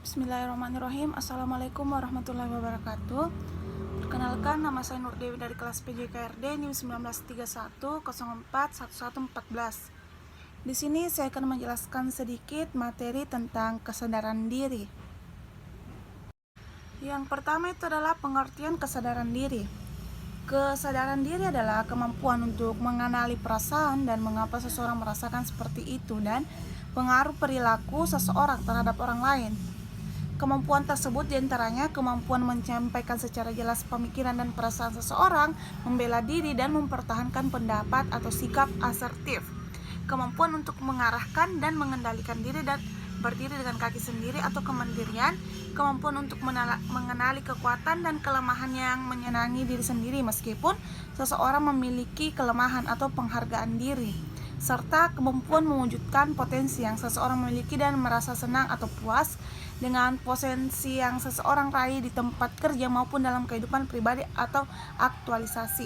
Bismillahirrahmanirrahim. Assalamualaikum warahmatullahi wabarakatuh. Perkenalkan, nama saya Nur Dewi dari kelas PJKRD NIM 1931041114. Di sini saya akan menjelaskan sedikit materi tentang kesadaran diri. Yang pertama itu adalah pengertian kesadaran diri. Kesadaran diri adalah kemampuan untuk mengenali perasaan dan mengapa seseorang merasakan seperti itu dan pengaruh perilaku seseorang terhadap orang lain. Kemampuan tersebut diantaranya kemampuan menyampaikan secara jelas pemikiran dan perasaan seseorang, membela diri dan mempertahankan pendapat atau sikap asertif. Kemampuan untuk mengarahkan dan mengendalikan diri dan berdiri dengan kaki sendiri atau kemandirian. Kemampuan untuk mengenali kekuatan dan kelemahan yang menyenangi diri sendiri meskipun seseorang memiliki kelemahan atau penghargaan diri, serta kemampuan mewujudkan potensi yang seseorang miliki dan merasa senang atau puas dengan potensi yang seseorang raih di tempat kerja maupun dalam kehidupan pribadi atau aktualisasi.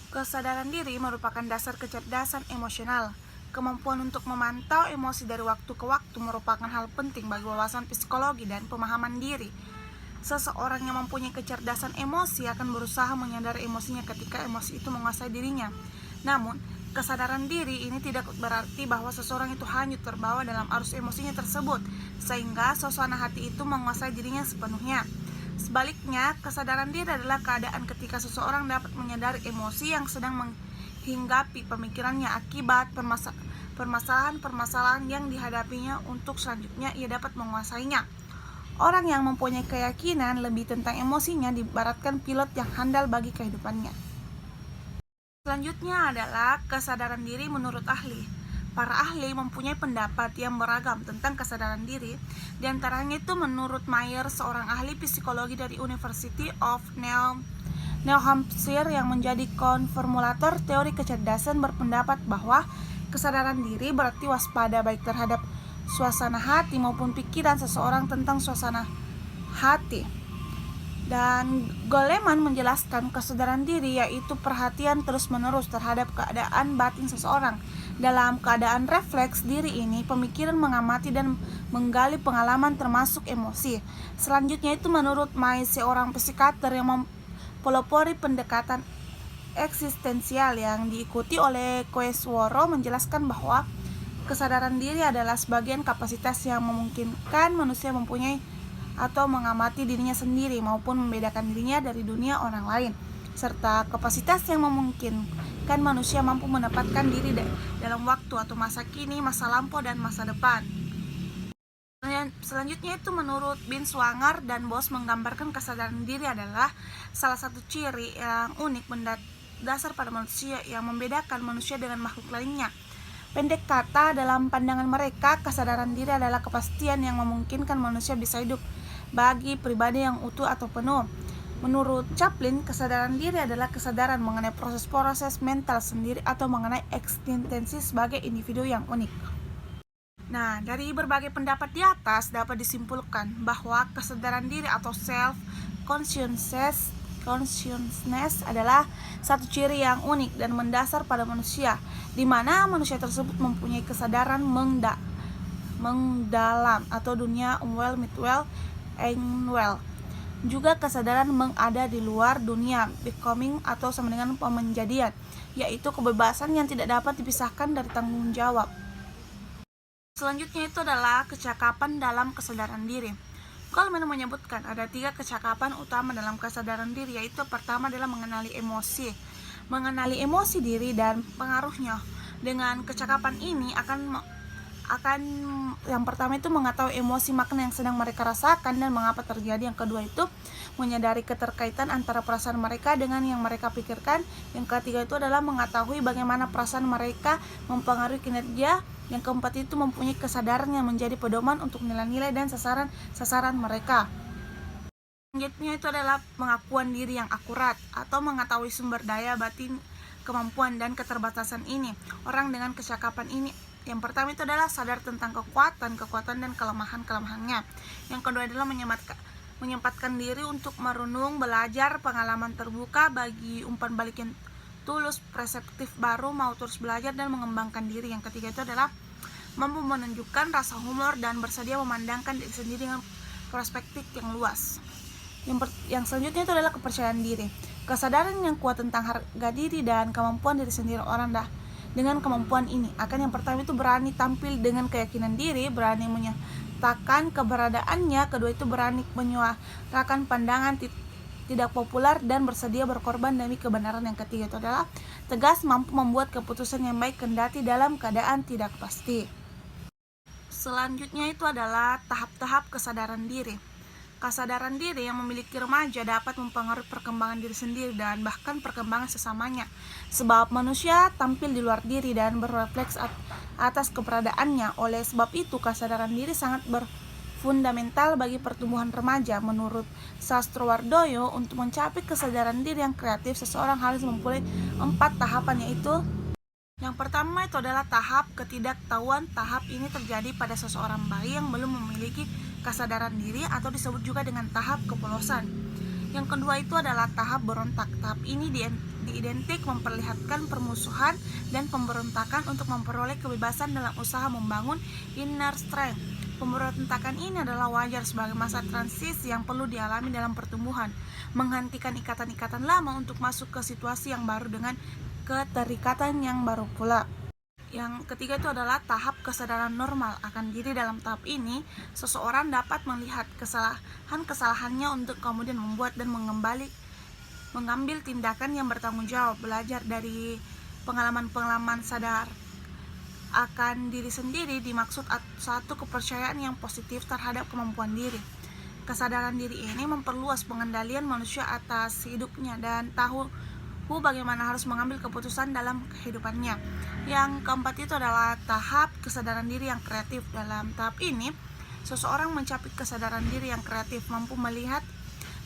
Kesadaran diri merupakan dasar kecerdasan emosional. Kemampuan untuk memantau emosi dari waktu ke waktu merupakan hal penting bagi wawasan psikologi dan pemahaman diri. Seseorang yang mempunyai kecerdasan emosi akan berusaha menyadari emosinya ketika emosi itu menguasai dirinya. Namun, kesadaran diri ini tidak berarti bahwa seseorang itu hanyut terbawa dalam arus emosinya tersebut, sehingga suasana hati itu menguasai dirinya sepenuhnya. Sebaliknya, kesadaran diri adalah keadaan ketika seseorang dapat menyadari emosi yang sedang menghinggapi pemikirannya akibat permasalahan-permasalahan yang dihadapinya untuk selanjutnya ia dapat menguasainya. Orang yang mempunyai keyakinan lebih tentang emosinya diibaratkan pilot yang handal bagi kehidupannya. Selanjutnya adalah kesadaran diri menurut ahli. Para ahli mempunyai pendapat yang beragam tentang kesadaran diri. Di antaranya itu menurut Mayer, seorang ahli psikologi dari University of New Hampshire yang menjadi konformulator teori kecerdasan, berpendapat bahwa kesadaran diri berarti waspada baik terhadap suasana hati maupun pikiran seseorang tentang suasana hati. Dan Goleman menjelaskan kesadaran diri yaitu perhatian terus-menerus terhadap keadaan batin seseorang. Dalam keadaan refleks diri ini, pemikiran mengamati dan menggali pengalaman termasuk emosi. Selanjutnya itu menurut May, seorang psikiater yang mempelopori pendekatan eksistensial yang diikuti oleh Koesworo, menjelaskan bahwa kesadaran diri adalah sebagian kapasitas yang memungkinkan manusia mempunyai atau mengamati dirinya sendiri maupun membedakan dirinya dari dunia orang lain, serta kapasitas yang memungkinkan manusia mampu menempatkan diri dalam waktu atau masa kini, masa lampau, dan masa depan. Selanjutnya itu menurut Binswanger dan Bos, menggambarkan kesadaran diri adalah salah satu ciri yang unik mendasar pada manusia yang membedakan manusia dengan makhluk lainnya. Pendek kata, dalam pandangan mereka, kesadaran diri adalah kepastian yang memungkinkan manusia bisa hidup bagi pribadi yang utuh atau penuh. Menurut Chaplin, kesadaran diri adalah kesadaran mengenai proses-proses mental sendiri atau mengenai eksistensi sebagai individu yang unik. Nah, dari berbagai pendapat di atas dapat disimpulkan bahwa kesadaran diri atau self-consciousness adalah satu ciri yang unik dan mendasar pada manusia, di mana manusia tersebut mempunyai kesadaran mendalam atau dunia well, midwell, and well. Juga kesadaran mengada di luar dunia, becoming atau sama dengan pemenjadian, yaitu kebebasan yang tidak dapat dipisahkan dari tanggung jawab. Selanjutnya itu adalah kecakapan dalam kesadaran diri. Goleman menyebutkan ada 3 kecakapan utama dalam kesadaran diri, yaitu pertama adalah mengenali emosi diri dan pengaruhnya. Dengan kecakapan ini akan yang pertama itu mengetahui emosi makna yang sedang mereka rasakan dan mengapa terjadi. Yang kedua itu menyadari keterkaitan antara perasaan mereka dengan yang mereka pikirkan. Yang ketiga itu adalah mengetahui bagaimana perasaan mereka mempengaruhi kinerja. Yang keempat itu mempunyai kesadaran yang menjadi pedoman untuk nilai-nilai dan sasaran mereka. Selanjutnya itu adalah pengakuan diri yang akurat atau mengetahui sumber daya batin, kemampuan dan keterbatasan ini. Orang dengan kecakapan ini, yang pertama itu adalah sadar tentang kekuatan dan kelemahannya. Yang kedua adalah menyempatkan diri untuk merenung, belajar, pengalaman terbuka bagi umpan balik yang tulus, perspektif baru, mau terus belajar dan mengembangkan diri. Yang ketiga itu adalah mampu menunjukkan rasa humor, dan bersedia memandangkan diri sendiri dengan perspektif yang luas. Yang selanjutnya itu adalah kepercayaan diri. Kesadaran yang kuat tentang harga diri dan kemampuan diri sendiri orang dengan kemampuan ini akan yang pertama itu berani tampil dengan keyakinan diri, berani menyatakan keberadaannya, kedua itu berani menyuarakan pandangan tidak populer, dan bersedia berkorban demi kebenaran. Yang ketiga itu adalah tegas, mampu membuat keputusan yang baik kendati dalam keadaan tidak pasti. Selanjutnya itu adalah tahap-tahap kesadaran diri. Kesadaran diri yang memiliki remaja dapat mempengaruhi perkembangan diri sendiri dan bahkan perkembangan sesamanya. Sebab manusia tampil di luar diri dan berrefleks atas keberadaannya. Oleh sebab itu, kesadaran diri sangat fundamental bagi pertumbuhan remaja. Menurut Sastrowardoyo, untuk mencapai kesadaran diri yang kreatif, seseorang harus memulai 4 tahapan, yaitu yang pertama itu adalah tahap ketidaktahuan. Tahap ini terjadi pada seseorang bayi yang belum memiliki kesadaran diri atau disebut juga dengan tahap kepolosan. Yang kedua itu adalah tahap berontak. Tahap ini diidentik memperlihatkan permusuhan dan pemberontakan untuk memperoleh kebebasan dalam usaha membangun inner strength. Pemberontakan ini adalah wajar sebagai masa transisi yang perlu dialami dalam pertumbuhan, menghentikan ikatan-ikatan lama untuk masuk ke situasi yang baru dengan keterikatan yang baru pula. Yang ketiga itu adalah tahap kesadaran normal akan diri. Dalam tahap ini, seseorang dapat melihat kesalahannya untuk kemudian membuat dan mengambil tindakan yang bertanggung jawab, belajar dari pengalaman-pengalaman, sadar akan diri sendiri. Dimaksud satu kepercayaan yang positif terhadap kemampuan diri. Kesadaran diri ini memperluas pengendalian manusia atas hidupnya dan tahu bagaimana harus mengambil keputusan dalam kehidupannya. Yang keempat itu adalah tahap kesadaran diri yang kreatif. Dalam tahap ini, seseorang mencapai kesadaran diri yang kreatif, mampu melihat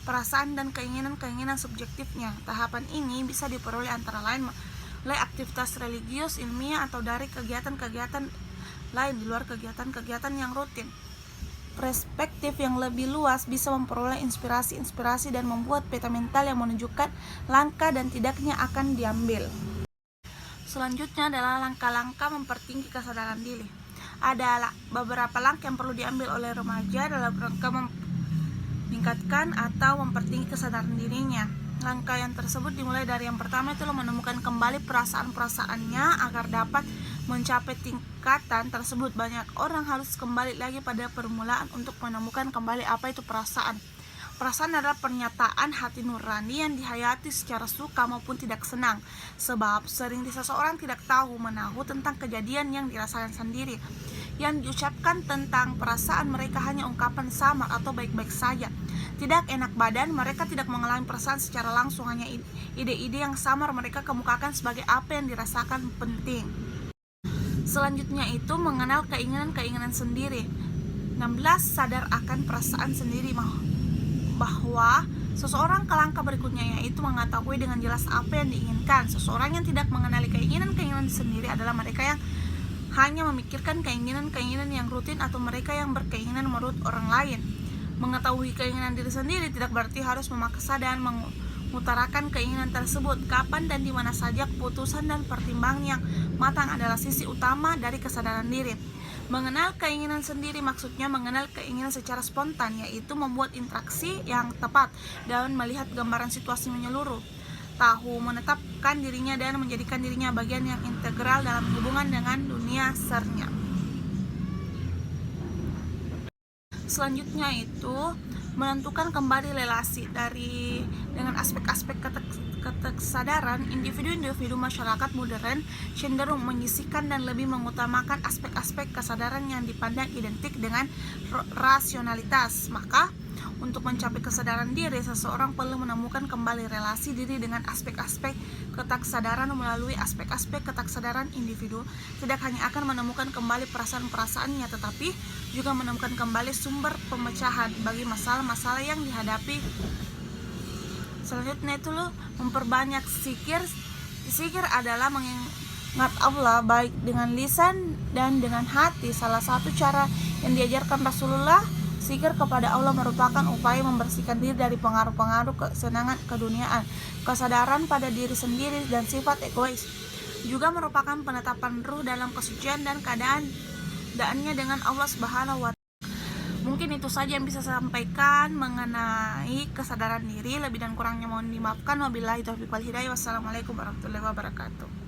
perasaan dan keinginan-keinginan subjektifnya. Tahapan ini bisa diperoleh antara lain melalui aktivitas religius, ilmiah, atau dari kegiatan-kegiatan lain di luar kegiatan-kegiatan yang rutin. Perspektif yang lebih luas bisa memperoleh inspirasi dan membuat peta mental yang menunjukkan langkah dan tidaknya akan diambil. Selanjutnya adalah langkah-langkah mempertinggi kesadaran diri. Ada beberapa langkah yang perlu diambil oleh remaja dalam rangka meningkatkan atau mempertinggi kesadaran dirinya. Langkah yang tersebut dimulai dari yang pertama itu menemukan kembali perasaan-perasaannya agar dapat mencapai tingkatan tersebut. Banyak orang harus kembali lagi pada permulaan untuk menemukan kembali apa itu perasaan. Perasaan adalah pernyataan hati nurani yang dihayati secara suka maupun tidak senang. Sebab sering seseorang tidak tahu menahu tentang kejadian yang dirasakan sendiri. Yang diucapkan tentang perasaan mereka hanya ungkapan samar atau baik-baik saja. Tidak enak badan, mereka tidak mengalami perasaan secara langsung, hanya ide-ide yang samar mereka kemukakan sebagai apa yang dirasakan penting. Selanjutnya itu mengenal keinginan-keinginan sendiri. 16. Sadar akan perasaan sendiri, bahwa seseorang ke langkah berikutnya, yaitu mengetahui dengan jelas apa yang diinginkan. Seseorang yang tidak mengenali keinginan-keinginan sendiri adalah mereka yang hanya memikirkan keinginan-keinginan yang rutin atau mereka yang berkeinginan menurut orang lain. Mengetahui keinginan diri sendiri tidak berarti harus memaksa dan mengutarakan keinginan tersebut. Kapan dan di mana saja keputusan dan pertimbangan yang matang adalah sisi utama dari kesadaran diri. Mengenal keinginan sendiri maksudnya mengenal keinginan secara spontan, yaitu membuat interaksi yang tepat dan melihat gambaran situasi menyeluruh. Tahu menetapkan dirinya dan menjadikan dirinya bagian yang integral dalam hubungan dengan dunia sernya. Selanjutnya itu menentukan kembali relasi dengan aspek-aspek kesadaran. Individu-individu masyarakat modern cenderung menyisihkan dan lebih mengutamakan aspek-aspek kesadaran yang dipandang identik dengan rasionalitas. Maka untuk mencapai kesadaran diri, seseorang perlu menemukan kembali relasi diri dengan aspek-aspek ketaksadaan melalui aspek-aspek ketaksadaan individu. Tidak hanya akan menemukan kembali perasaan-perasaannya, tetapi juga menemukan kembali sumber pemecahan bagi masalah-masalah yang dihadapi. Selanjutnya itu memperbanyak zikir. Zikir adalah mengingat Allah baik dengan lisan dan dengan hati. Salah satu cara yang diajarkan Rasulullah, zikir kepada Allah merupakan upaya membersihkan diri dari pengaruh-pengaruh kesenangan keduniaan, kesadaran pada diri sendiri, dan sifat egois. Juga merupakan penetapan ruh dalam kesucian dan keadaan perbedaannya dengan Allah Subhanahu wa Ta'ala. Mungkin itu saja yang bisa saya sampaikan mengenai kesadaran diri. Lebih dan kurangnya mohon dimaafkan. Wabillahi taufiq wal hidayah. Wassalamualaikum warahmatullahi wabarakatuh.